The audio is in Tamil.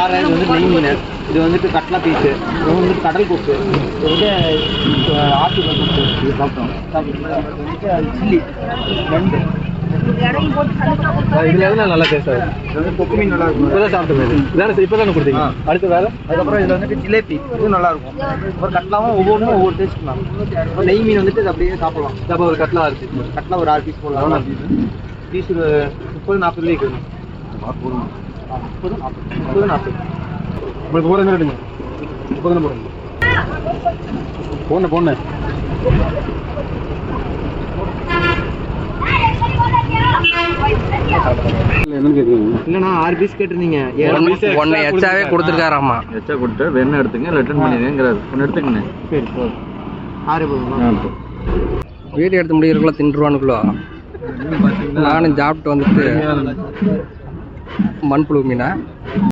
பாறை, இது வந்து நெய் மீன், இது வந்துட்டு கட்லா பீஸு, இது வந்துட்டு கடல் கொக்கு, இது வந்து ஆட்டு கொக்கு, இது சாப்பிட்டோம். வந்துட்டு சில்லி நண்டு. இதில் எதுனா நல்லா டேஸ்ட் ஆகும். இது வந்து கொக்கு மீன் நல்லா இருக்கும். இப்போ தான் சாப்பிட்டோம். இதானே இப்போ தானே கொடுத்தீங்க. அடுத்து வேறு. அதுக்கப்புறம் இதில் வந்துட்டு ஜிலேபி, இதுவும் நல்லா இருக்கும். அப்புறம் கட்லாவும் ஒவ்வொன்றும் ஒவ்வொரு டேஸ்ட் தான். நெய் மீன் வந்துட்டு இது அப்படியே சாப்பிடலாம். அப்போ ஒரு கட்லா இருக்குது. கட்லா ஒரு 6 பீஸ் போடலாம். பீஸ் ஒரு 30-40 ரூபாய்க்கு வரும். 30-40. உங்களுக்கு போகிற எடுங்க. இப்போ தானே போடுங்க. போனேன் என்னன்னு கேட்குறீங்க? இல்லைண்ணா 6 பீஸ் கேட்டிருந்தீங்க. ஒன்று எச்சாவே கொடுத்துருக்காராம்மா. எச்சா கொடுத்து வேணும் எடுத்துங்க, ரிட்டர்ன் பண்ணிடுங்கிறாரு. ஒன்று எடுத்துக்கண்ணே. சரி 6 போதும். வீடியோ எடுத்து முடிக்கிறக்குள்ள தின்றுவானுக்குள்ளோ. நானும் சாப்பிட்டு வந்துட்டு மண்புழு மீனா